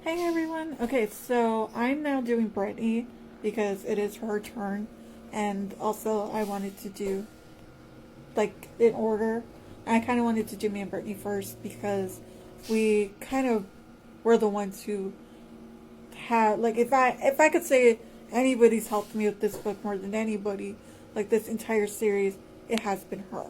Hey everyone. Okay, so I'm now doing Brittany because it is her turn, and also I wanted to do like in order. I kind of wanted to do me and Brittany first because we kind of were the ones who had like if I could say anybody's helped me with this book more than anybody, like this entire series, it has been her.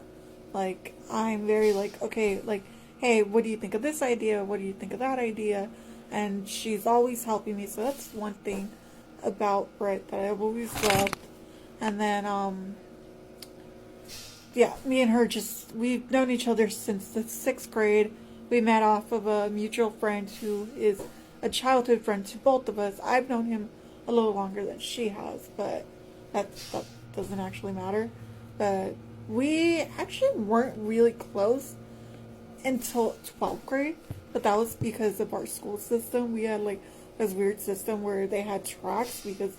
Like I'm very like okay, like hey, what do you think of this idea? What do you think of that idea? And she's always helping me. So that's one thing about Britt that I've always loved. And then yeah, me and her just we've known each other since the 6th grade. We met off of a mutual friend who is a childhood friend to both of us. I've known him a little longer than she has, but that doesn't actually matter. But we actually weren't really close until 12th grade, but that was because of our school system. We had like this weird system where they had tracks because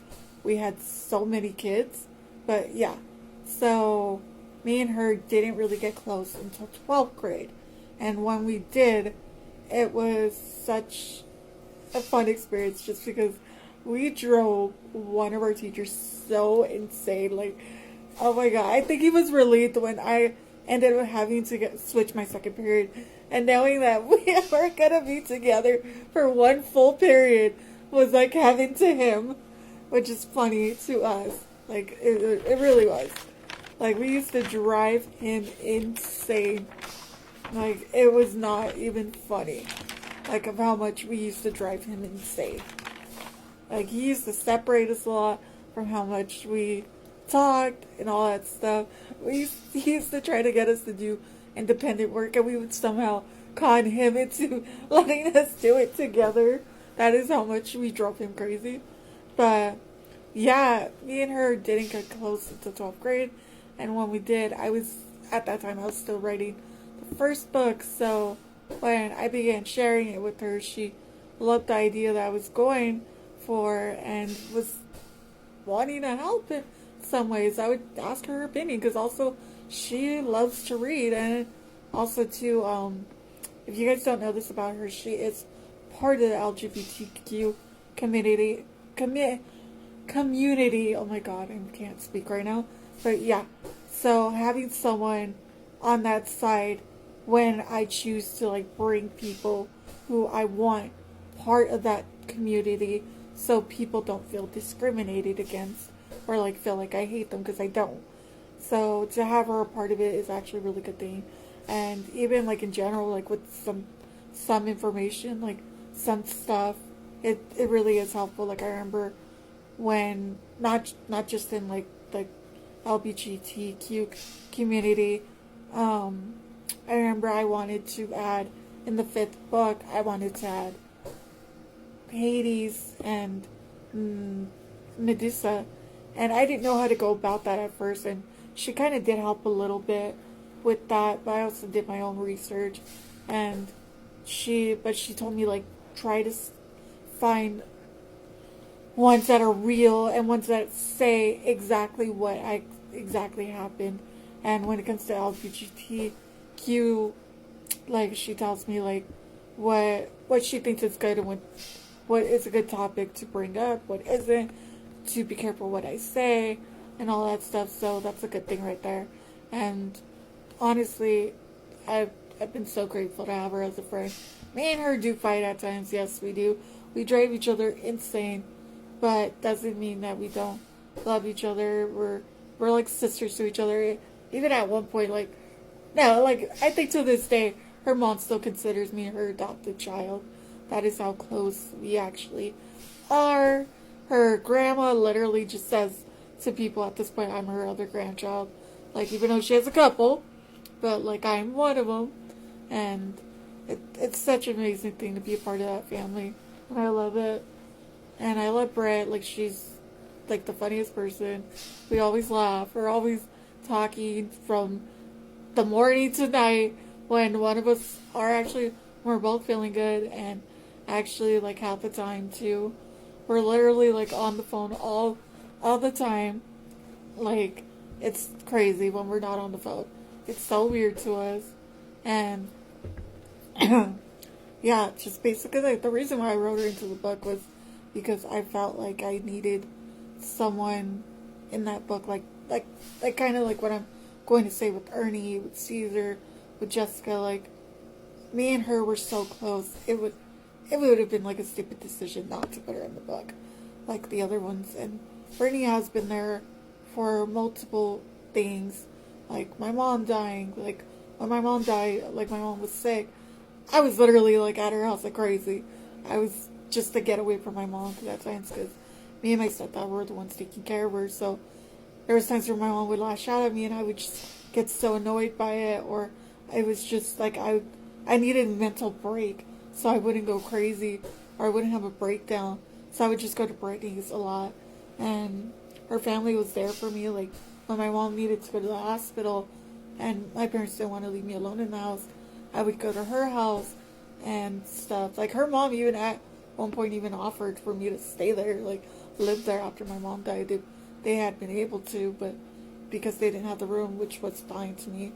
we had so many kids. But yeah, so me and her didn't really get close until 12th grade. And when we did, it was such a fun experience just because we drove one of our teachers so insane. Like, oh my god, I think he was relieved when I ended up having to switch my second period. And knowing that we were gonna be together for one full period was like heaven to him, which is funny to us. Like, it really was. Like, we used to drive him insane. Like, it was not even funny. Like, of how much we used to drive him insane. Like, he used to separate us a lot from how much we talked and all that stuff. He used to try to get us to do independent work, and we would somehow con him into letting us do it together. That is how much we drove him crazy. But yeah, me and her didn't get close until 12th grade, and when we did, at that time I was still writing the first book. So when I began sharing it with her, she loved the idea that I was going for and was wanting to help in some ways. I would ask her opinion because also she loves to read, and also too, if you guys don't know this about her, she is part of the LGBTQ community. Community. Oh my god, I can't speak right now. But yeah, so having someone on that side when I choose to like bring people who I want part of that community, so people don't feel discriminated against or like feel like I hate them because I don't. So to have her a part of it is actually a really good thing. And even like in general, like with some information, like some stuff, it really is helpful. Like I remember when not just in like the LGBTQ community, I remember I wanted to add in the 5th book, I wanted to add Hades and Medusa, and I didn't know how to go about that at first, and she kind of did help a little bit with that, but I also did my own research, and she told me like try to find ones that are real and ones that say exactly what exactly happened. And when it comes to LGBTQ, like she tells me like what she thinks is good and what is a good topic to bring up, what isn't, to be careful what I say and all that stuff. So that's a good thing right there. And honestly, I've been so grateful to have her as a friend. Me and her do fight at times, yes we do. We drive each other insane, but doesn't mean that we don't love each other. We're like sisters to each other. Even at one point, like no, like I think to this day, her mom still considers me her adopted child. That is how close we actually are. Her grandma literally just says to people at this point, I'm her other grandchild. Like, even though she has a couple, but like I'm one of them. And it's such an amazing thing to be a part of that family. And I love it. And I love Brett. Like, she's like the funniest person. We always laugh. We're always talking from the morning to night when one of us are actually, we're both feeling good, and actually like half the time too. We're literally like on the phone all the time. Like, it's crazy when we're not on the phone. It's so weird to us. And yeah, just basically like the reason why I wrote her into the book was because I felt like I needed someone in that book, like kind of like what I'm going to say with Ernie, with Caesar, with Jessica. Like me and her were so close. It would have been like a stupid decision not to put her in the book, like the other ones. And Brittany has been there for multiple things, like my mom dying. Like when my mom died, like my mom was sick, I was literally like at her house like crazy. I was just to get away from my mom at that time because me and my stepdad were the ones taking care of her. So there was times where my mom would lash out at me and I would just get so annoyed by it, or it was just like I needed a mental break so I wouldn't go crazy or I wouldn't have a breakdown. So I would just go to Brittany's a lot, and her family was there for me. Like when my mom needed to go to the hospital and my parents didn't want to leave me alone in the house, I would go to her house and stuff. Like her mom even at one point even offered for me to stay there, like live there after my mom died. They had been able to, but because they didn't have the room, which was fine to me,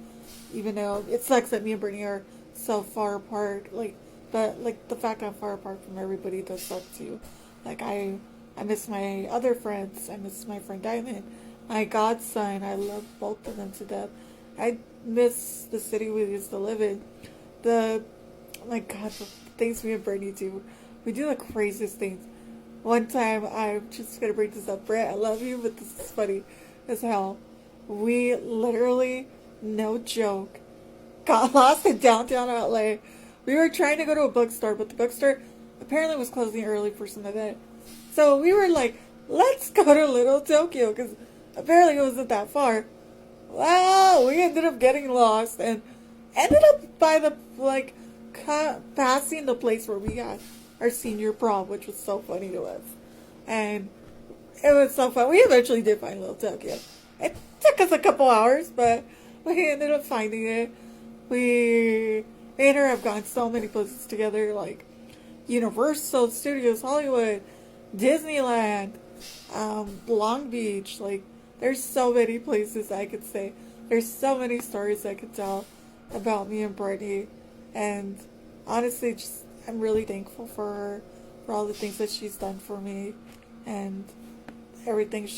even though it sucks that me and Brittany are so far apart. Like, but like the fact I'm far apart from everybody does suck too. Like I miss my other friends. I miss my friend Diamond, my godson. I love both of them to death. I miss the city we used to live in. My God, the things me and Brittany do. We do the craziest things. One time, I'm just gonna bring this up, Britt, I love you, but this is funny as hell. We literally, no joke, got lost in downtown LA. We were trying to go to a bookstore, but the bookstore apparently was closing early for some event. So we were like, let's go to Little Tokyo, because apparently it wasn't that far. Well, we ended up getting lost and ended up by the, like, passing the place where we had our senior prom, which was so funny to us. And it was so fun. We eventually did find Little Tokyo. It took us a couple hours, but we ended up finding it. Me and her have gone so many places together, like Universal Studios, Hollywood, Disneyland, Long Beach. Like, there's so many places I could say. There's so many stories I could tell about me and Brittany. And honestly, just I'm really thankful for her, for all the things that she's done for me, and everything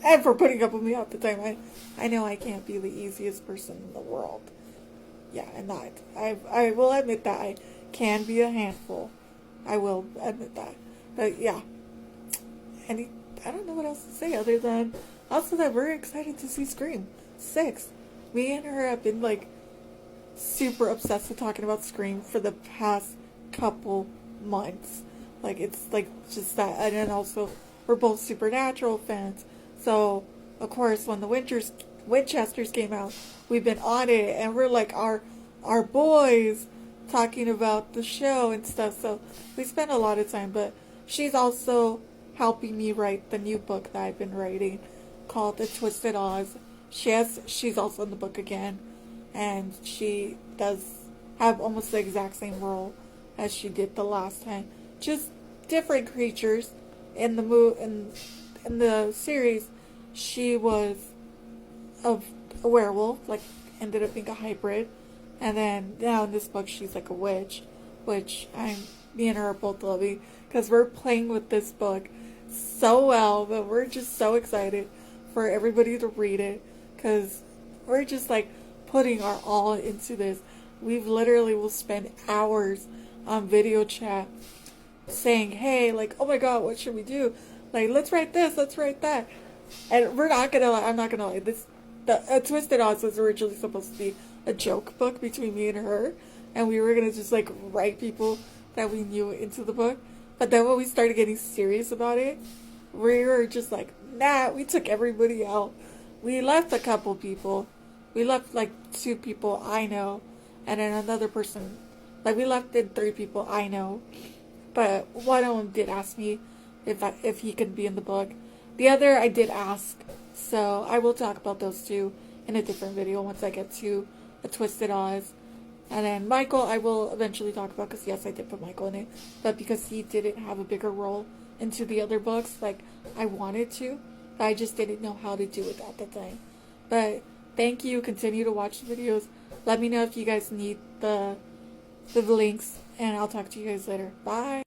and for putting up with me all the time. I know I can't be the easiest person in the world. Yeah, and I will admit that I can be a handful. I will admit that. But yeah, I don't know what else to say other than also that we're excited to see Scream 6. Me and her have been like super obsessed with talking about Scream for the past couple months. Like, it's like just that. And then also we're both Supernatural fans, so of course when the Winchesters came out, we've been on it, and we're like our boys talking about the show and stuff. So we spend a lot of time. But she's also helping me write the new book that I've been writing called The Twisted Oz. She's also in the book again, and she does have almost the exact same role as she did the last time. Just different creatures. In the series, she was a werewolf, like ended up being a hybrid, and then now in this book she's like a witch, which me and her are both loving because we're playing with this book so well. But we're just so excited for everybody to read it because we're just like putting our all into this. We've literally will spend hours on video chat saying, hey, like, oh my god, what should we do? Like, let's write this, let's write that. And we're not gonna lie, I'm not gonna lie, the Twisted Oz was originally supposed to be a joke book between me and her, and we were gonna just like write people that we knew into the book. But then when we started getting serious about it, we were just like, nah, we took everybody out. We left a couple people. We left like 2 people I know, and then another person. Like, we left in 3 people I know, but one of them did ask me if he could be in the book. The other I did ask, so I will talk about those 2 in a different video once I get to A Twisted Oz. And then Michael I will eventually talk about, because yes, I did put Michael in it, but because he didn't have a bigger role into the other books like I wanted to, I just didn't know how to do it at the time. But thank you, continue to watch the videos. Let me know if you guys need the the links, and I'll talk to you guys later. Bye.